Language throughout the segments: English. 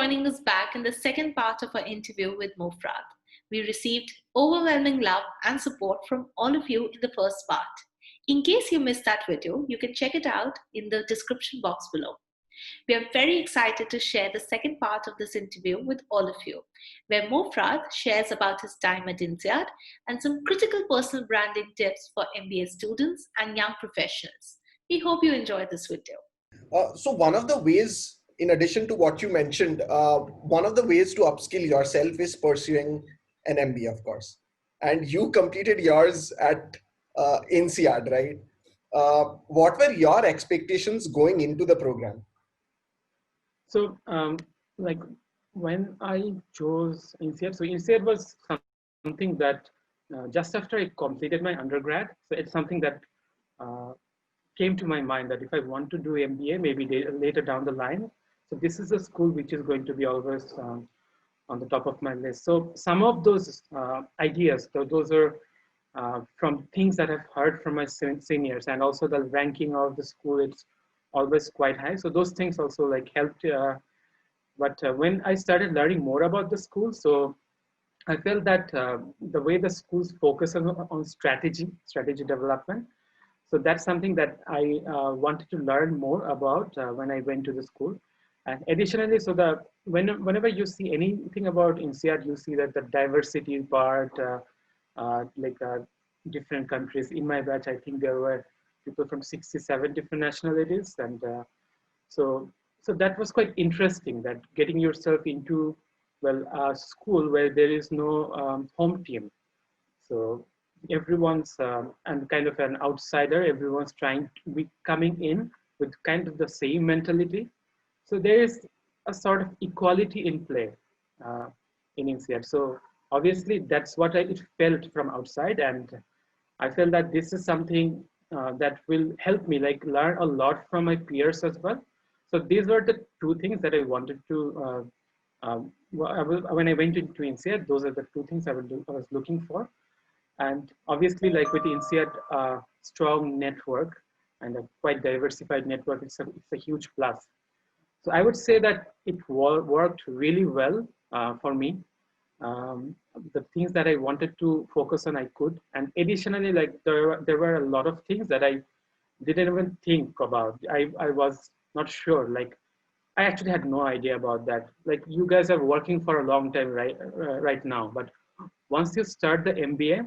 joining us back in the second part of our interview with Mofrad. We received overwhelming love and support from all of you in the first part. In case you missed that video, you can check it out in the description box below. We are very excited to share the second part of this interview with all of you, where Mofrad shares about his time at INSEAD and some critical personal branding tips for MBA students and young professionals. We hope you enjoy this video. So one of the ways, in addition to what you mentioned, one of the ways to upskill yourself is pursuing an MBA, of course. And you completed yours at INSEAD, right? What were your expectations going into the program? So, like when I chose INSEAD, so INSEAD was something that just after I completed my undergrad, so it's something that came to my mind that if I want to do MBA, maybe later down the line. So this is a school which is going to be always on the top of my list. So some of those ideas, those are from things that I've heard from my seniors, and also the ranking of the school, it's always quite high. So those things also like helped. But when I started learning more about the school, so I felt that the way the schools focus on strategy development, so that's something that I wanted to learn more about when I went to the school. And additionally, so whenever you see anything about INSEAD, you see that the diversity part, different countries. In my batch, I think there were people from 67 different nationalities, and so that was quite interesting. That getting yourself into a school where there is no home team, so everyone's and kind of an outsider. Everyone's trying to be coming in with kind of the same mentality. So there is a sort of equality in play in INSEAD. So obviously that's what it felt from outside, and I felt that this is something that will help me like learn a lot from my peers as well. So these were the two things that I wanted to. When I went into INSEAD, those are the two things I was looking for. And obviously, like with INSEAD, strong network and a quite diversified network, it's a huge plus. So I would say that it worked really well for me. The things that I wanted to focus on, I could. And additionally, like there were a lot of things that I didn't even think about. I was not sure. Like I actually had no idea about that. Like you guys are working for a long time right now, but once you start the MBA,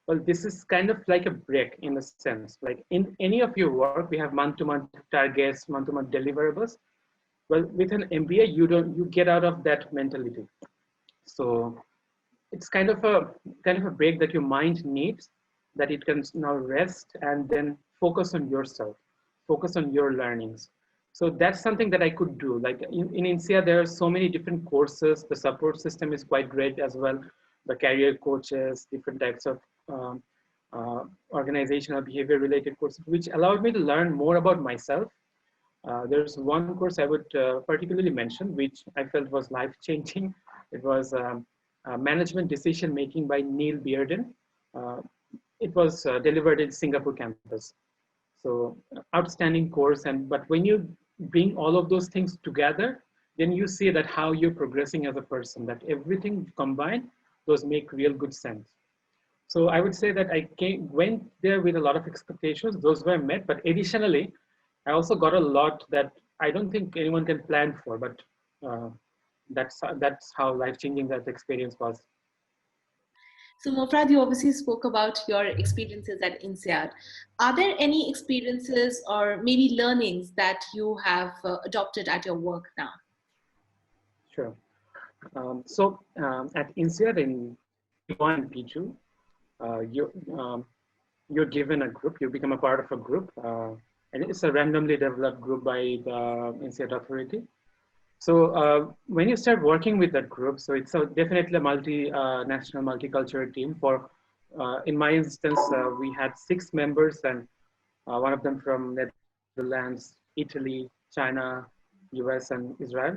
well, this is kind of like a break in a sense. Like in any of your work, we have month-to-month targets, month-to-month deliverables. Well, with an MBA, you get out of that mentality. So it's kind of a break that your mind needs, that it can now rest and then focus on yourself, focus on your learnings. So that's something that I could do. Like in INSEAD, there are so many different courses. The support system is quite great as well. The career coaches, different types of organizational behavior related courses, which allowed me to learn more about myself. There's one course I would particularly mention, which I felt was life-changing. It was Management Decision Making by Neil Bearden. It was delivered in Singapore campus. So outstanding course. But when you bring all of those things together, then you see that how you're progressing as a person, that everything combined, those make real good sense. So I would say that I went there with a lot of expectations. Those were met, but additionally, I also got a lot that I don't think anyone can plan for, but that's how life-changing that experience was. So Mofrad, you obviously spoke about your experiences at INSEAD. Are there any experiences or maybe learnings that you have adopted at your work now? Sure. At INSEAD in P1 and P2, you're given a group, you become a part of a group, and it's a randomly developed group by the INSEAD authority. So when you start working with that group, so it's definitely a multinational, multicultural team. In my instance, we had 6 members, and one of them from Netherlands, Italy, China, US, and Israel.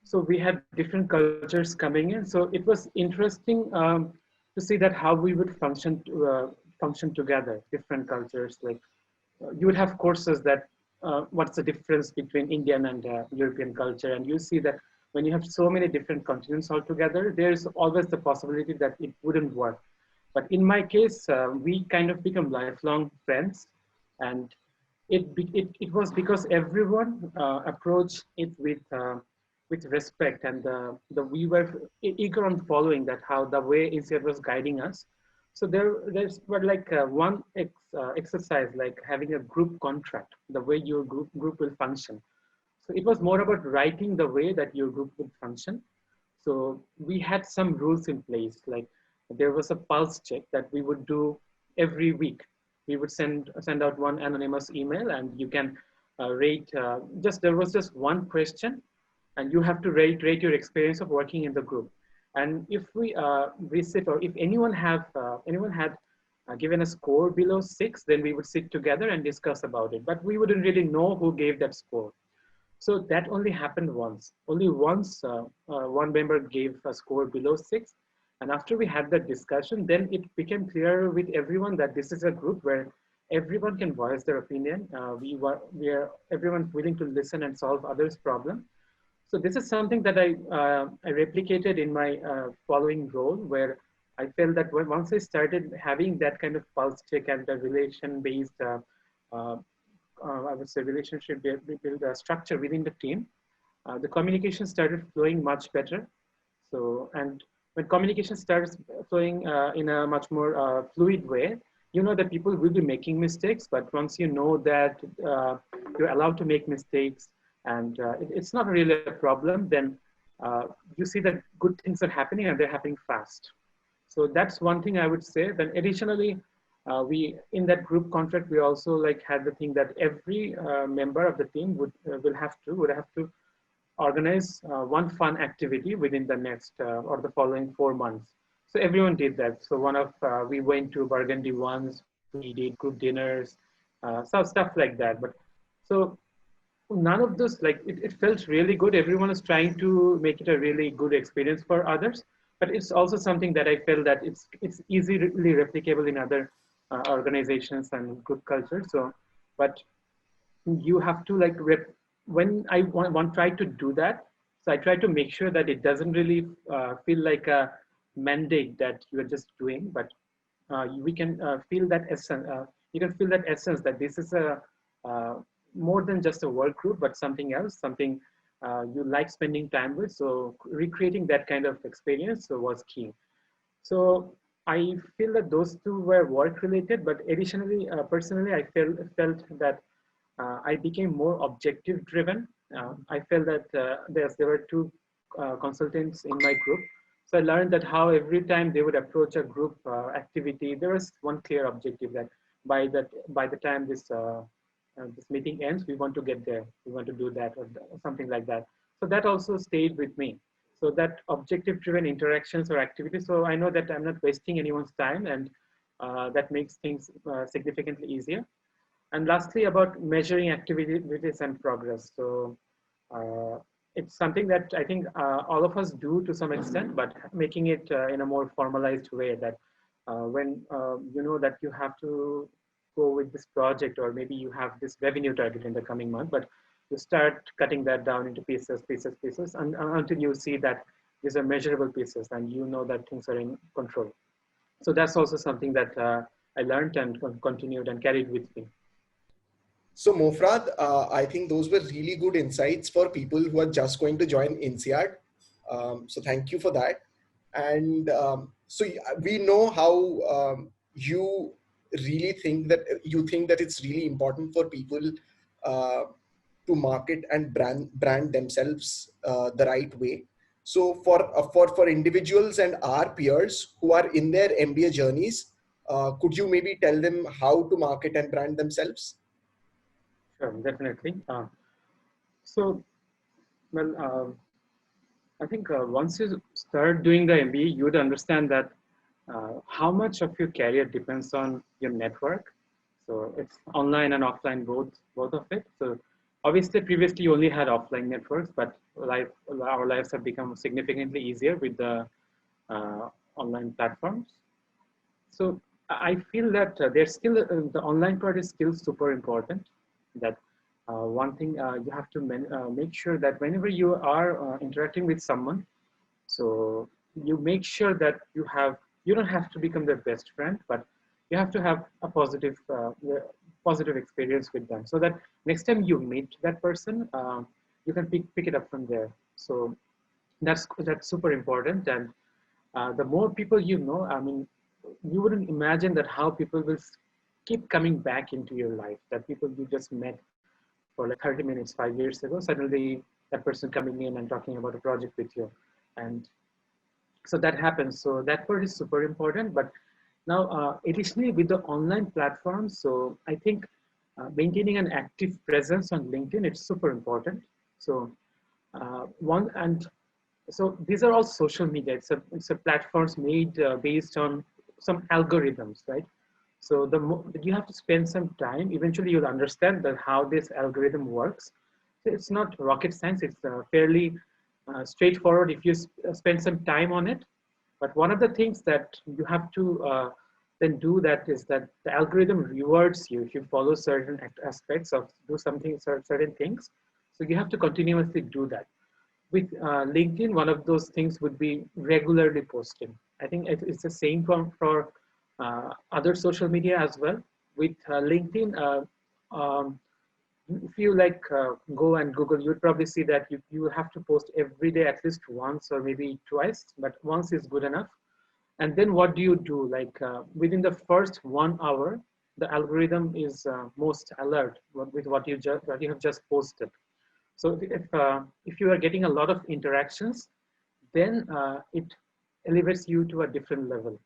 So we had different cultures coming in. So it was interesting to see that how we would function together, different cultures. Like you would have courses that what's the difference between Indian and European culture, and you see that when you have so many different continents altogether, there's always the possibility that it wouldn't work. But in my case, we kind of become lifelong friends, and it was because everyone approached it with respect, and we were eager on following that, how the way INSEAD was guiding us. So there's were like exercise, like having a group contract, the way your group will function. So it was more about writing the way that your group would function. So we had some rules in place, like there was a pulse check that we would do every week. We would send out one anonymous email, and you can rate. There was just one question, and you have to rate your experience of working in the group. And if we visit, or if anyone had given a score below 6, then we would sit together and discuss about it. But we wouldn't really know who gave that score. So that only happened once. Only once one member gave a score below 6. And after we had that discussion, then it became clear with everyone that this is a group where everyone can voice their opinion. We are everyone willing to listen and solve others' problem. So this is something that I replicated in my following role, where I felt that once I started having that kind of pulse check and the relation-based uh, I would say relationship build a structure within the team, the communication started flowing much better. So, and when communication starts flowing in a much more fluid way, you know that people will be making mistakes, but once you know that you're allowed to make mistakes, and it's not really a problem, then you see that good things are happening, and they're happening fast. So that's one thing I would say. Then additionally, we in that group contract, we also like had the thing that every member of the team would have to organize one fun activity within the next or the following 4 months. So everyone did that. So we went to Burgundy once, we did group dinners, stuff like that. But so none of this, like it felt really good. Everyone is trying to make it a really good experience for others, but it's also something that I felt that it's easily replicable in other organizations and group culture. So, but you have to like when I try to do that, so I try to make sure that it doesn't really feel like a mandate that you are just doing, but we can feel that essence. You can feel that essence that this is a more than just a work group, but something else, something you like spending time with. So recreating that kind of experience was key. So I feel that those two were work related, but additionally, personally, I felt that I became more objective driven. I felt that there were two consultants in my group. So I learned that how every time they would approach a group activity, there was one clear objective that by the time this meeting ends, we want to get there, we want to do that, or something like that. So that also stayed with me. So that objective driven interactions or activities. So I know that I'm not wasting anyone's time, and that makes things significantly easier. And lastly, about measuring activities and progress. So it's something that I think all of us do to some extent, but making it in a more formalized way, that when you know that you have to go with this project, or maybe you have this revenue target in the coming month, but you start cutting that down into pieces, and until you see that these are measurable pieces, and you know that things are in control. So that's also something that I learned and continued and carried with me. So Mofrad, I think those were really good insights for people who are just going to join INSEAD. So thank you for that. And so we know how you really think that it's really important for people uh, to market and brand themselves the right way. So for individuals and our peers who are in their MBA journeys, could you maybe tell them how to market and brand themselves? Sure, definitely. So, well, I think once you start doing the MBA, you would understand that how much of your career depends on your network. So it's online and offline, both of it. So obviously, previously you only had offline networks, but our lives have become significantly easier with the online platforms. So I feel that there's still the online part is still super important. That One thing you have to make sure that whenever you are interacting with someone, so you make sure that you don't have to become their best friend, but you have to have a positive experience with them, so that next time you meet that person, you can pick it up from there. So that's super important. And the more people you know, I mean, you wouldn't imagine that how people will keep coming back into your life. That people you just met for like 30 minutes 5 years ago, suddenly that person coming in and talking about a project with you, and so that happens. So that part is super important. But now, additionally, with the online platforms, so I think maintaining an active presence on LinkedIn, it's super important. So one and so these are all social media. It's a platforms made based on some algorithms, right? So you have to spend some time. Eventually, you'll understand that how this algorithm works. So it's not rocket science. It's fairly straightforward if you spend some time on it. But one of the things that you have to then do that is that the algorithm rewards you if you follow certain aspects of do something certain things. So you have to continuously do that. With LinkedIn, one of those things would be regularly posting. I think it's the same for other social media as well. With LinkedIn, if you like go and Google, you would probably see that you have to post every day at least once or maybe twice, but once is good enough. And then what do you do? Like within the first 1 hour, the algorithm is most alert with what you have just posted. So if you are getting a lot of interactions, then it elevates you to a different level.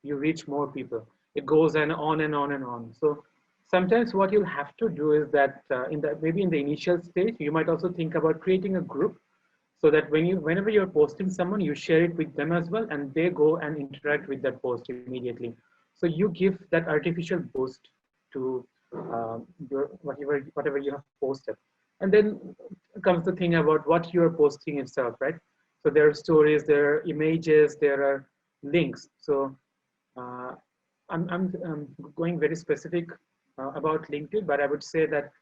You reach more people. It goes on and on and on. So sometimes what you'll have to do is that maybe in the initial stage, you might also think about creating a group, so that whenever you're posting someone, you share it with them as well, and they go and interact with that post immediately. So you give that artificial boost to whatever you have posted. And then comes the thing about what you're posting itself, right? So there are stories, there are images, there are links. So uh, I'm going very specific about LinkedIn, but I would say that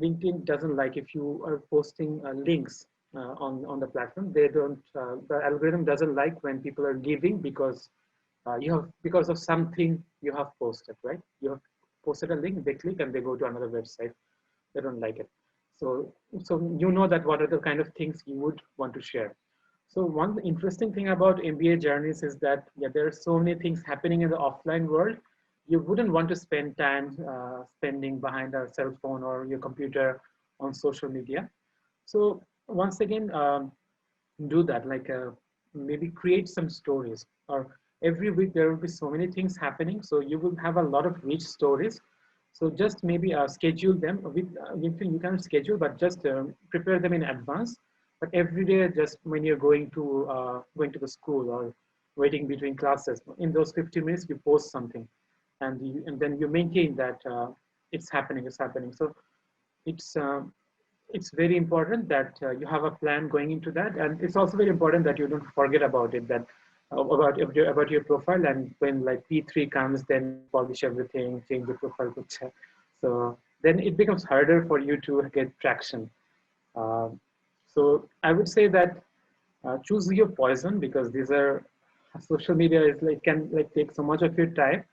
LinkedIn doesn't like if you are posting links on the platform. They don't. The algorithm doesn't like when people are giving because of something you have posted, right? You have posted a link, they click and they go to another website. They don't like it. So you know that what are the kind of things you would want to share. So one interesting thing about MBA journeys is that there are so many things happening in the offline world. You wouldn't want to spend time spending behind a cell phone or your computer on social media. So once again, do that, like maybe create some stories, or every week there will be so many things happening. So you will have a lot of rich stories. So just maybe schedule them with, you can schedule, but just prepare them in advance. But every day, just when you're going to the school or waiting between classes, in those 50 minutes, you post something, and then you maintain that it's happening. So it's very important that you have a plan going into that, and it's also very important that you don't forget about it. That about your profile, and when like P3 comes, then polish everything, change the profile picture. So then it becomes harder for you to get traction. Um, so I would say that choose your poison, because these are social media is like can like take so much of your time.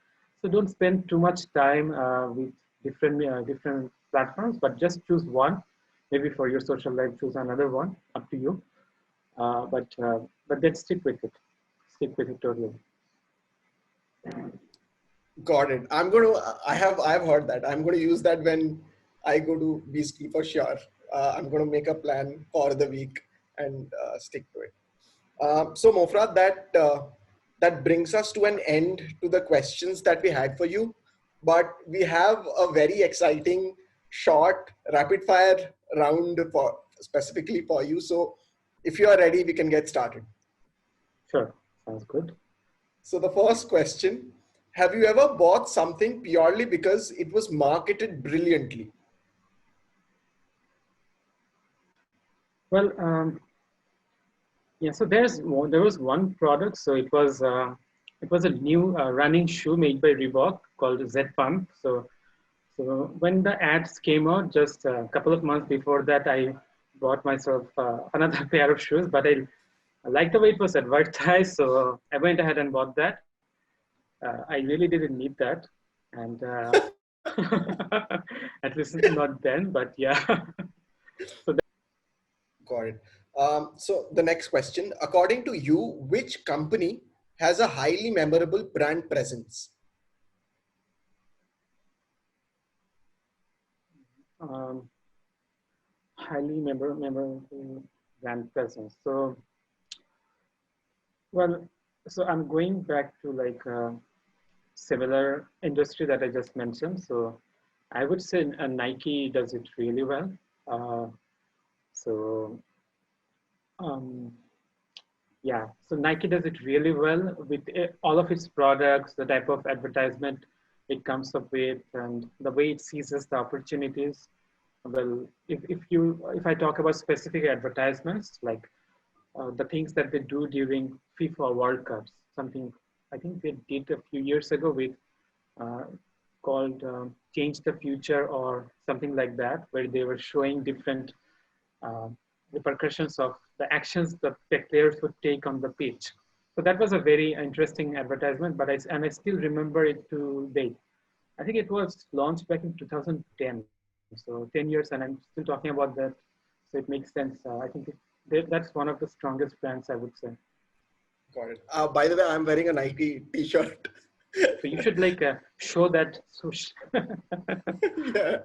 So don't spend too much time with different platforms, but just choose one. Maybe for your social life, choose another one. Up to you. But then stick with it. Stick with it totally. Got it. I have heard that. I'm going to use that when I go to B school for sure. I'm going to make a plan for the week and stick to it. So Mofrad, that brings us to an end to the questions that we had for you. But we have a very exciting, short, rapid fire round for specifically for you. So if you are ready, we can get started. Sure, sounds good. So the first question, have you ever bought something purely because it was marketed brilliantly? Well, yeah. So there was one product. So it was a new running shoe made by Reebok called Z Pump. So So when the ads came out, just a couple of months before that, I bought myself another pair of shoes, but I liked the way it was advertised, so I went ahead and bought that. I really didn't need that, and at least not then. But yeah, so Got it. So the next question, according to you, which company has a highly memorable brand presence? um, highly memorable brand presence. So well, so I'm going back to like similar industry that I just mentioned. So I would say Nike does it really well. Uh, so um, yeah, so Nike does it really well with all of its products, the type of advertisement it comes up with, and the way it seizes the opportunities. Well, if I talk about specific advertisements, like the things that they do during FIFA World Cups, something I think they did a few years ago with uh, called Change the Future or something like that, where they were showing different uh, repercussions of the actions that the players would take on the pitch. So that was a very interesting advertisement, but I still remember it to date. I think it was launched back in 2010, so 10 years, and I'm still talking about that. So it makes sense. I think that's one of the strongest brands, I would say. Got it. By the way, I'm wearing a Nike t-shirt. So you should like show that. Yeah.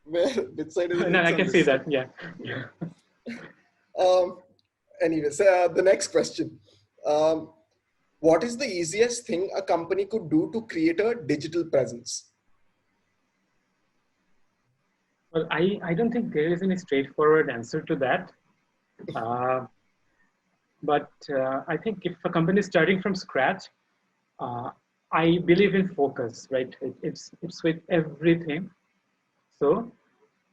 Where, which side is it? No, It's I on can see this side. that. Yeah. Yeah. Um, anyways, the next question. Um, what is the easiest thing a company could do to create a digital presence? Well, I don't think there is any straightforward answer to that. Uh, but I think if a company is starting from scratch, uh, I believe in focus, right? It's with everything. So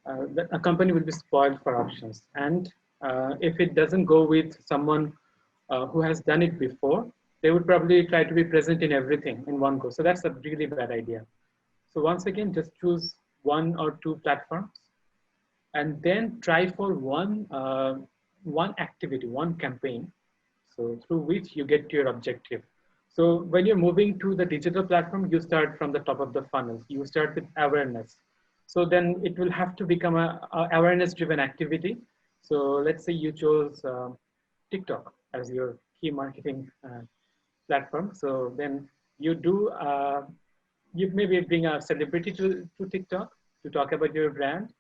a company will be spoiled for options. And if it doesn't go with someone who has done it before, they would probably try to be present in everything in one go. So that's a really bad idea. So once again, just choose one or two platforms and then try for one activity, one campaign, so through which you get to your objective. So when you're moving to the digital platform, you start from the top of the funnel. You start with awareness. So then it will have to become a awareness-driven activity. So let's say you chose TikTok as your key marketing platform. So then you do you maybe bring a celebrity to TikTok to talk about your brand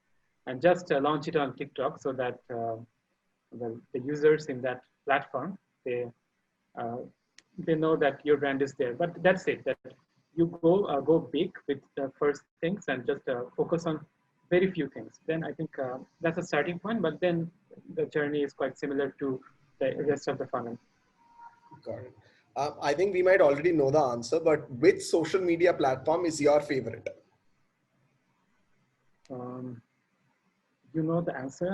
and just launch it on TikTok so that the users in that platform, they uh, they know that your brand is there. But that's it. That you go big with the first things and just focus on very few things. Then I think that's a starting point. But then the journey is quite similar to the rest of the funnel. Got it. I think we might already know the answer, but which social media platform is your favorite? Um, you know the answer.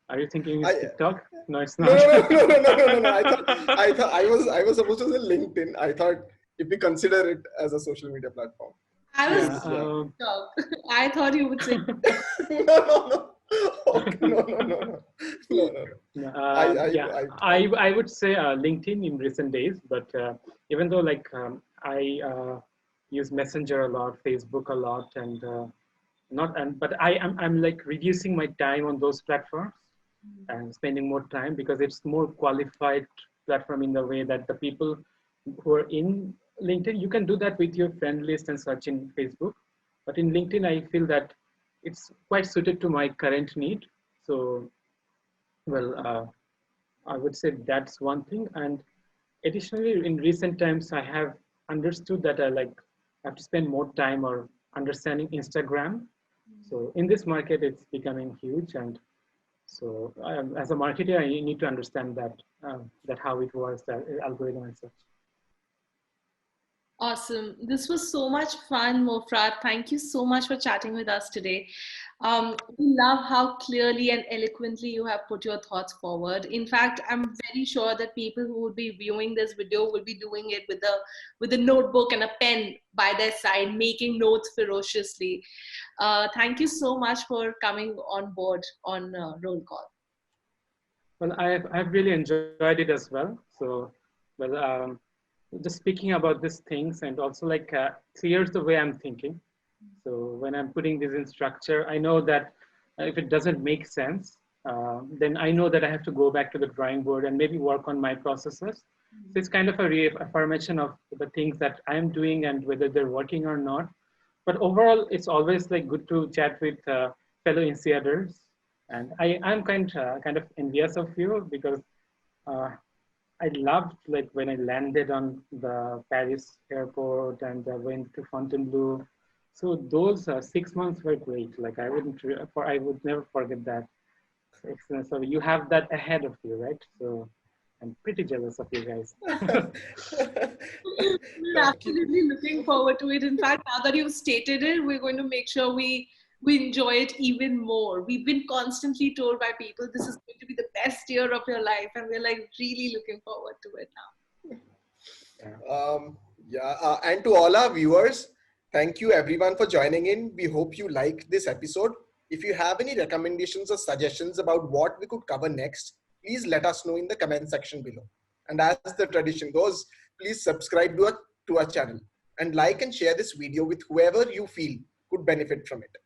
Are you thinking it's I TikTok? No, it's no not. no no no no no no no. I thought I was supposed to say LinkedIn. I thought if we consider it as a social media platform. I was Yeah. Yes, yeah. I thought you would say No no no. Okay, no no no no no no no. I I Yeah, I I would say LinkedIn in recent days, but even though like I use Messenger a lot, Facebook a lot, and not and but I'm like reducing my time on those platforms and spending more time because it's more qualified platform in the way that the people who are in LinkedIn, you can do that with your friend list and such in Facebook, but in LinkedIn I feel that it's quite suited to my current need. So well, I would say that's one thing. And additionally, in recent times, I have understood that I like have to spend more time or understanding Instagram. So in this market, it's becoming huge, and so as a marketer, I need to understand that that how it works, that algorithm and such. Awesome. This was so much fun, Mofrad. Thank you so much for chatting with us today. We love how clearly and eloquently you have put your thoughts forward. In fact, I'm very sure that people who would be viewing this video will be doing it with a notebook and a pen by their side, making notes ferociously. Thank you so much for coming on board on Roll Call. Well, I've really enjoyed it as well. So, well, just speaking about these things and also like here's the way I'm thinking. So when I'm putting this in structure, I know that if it doesn't make sense, then I know that I have to go back to the drawing board and maybe work on my processes. So it's kind of a reaffirmation of the things that I'm doing and whether they're working or not. But overall, it's always like good to chat with fellow INSEADers. And I'm kind of envious of you because uh, I loved like when I landed on the Paris airport and went to Fontainebleau. So those 6 months were great. Like I would never forget that. Excellent. So you have that ahead of you, right? So I'm pretty jealous of you guys. We're absolutely looking forward to it. In fact, now that you've stated it, we're going to make sure we enjoy it even more. We've been constantly told by people this is going to be the best year of your life, and we're like really looking forward to it now. And to all our viewers, thank you everyone for joining in. We hope you liked this episode. If you have any recommendations or suggestions about what we could cover next, please let us know in the comment section below. And as the tradition goes, please subscribe to our channel and like and share this video with whoever you feel could benefit from it.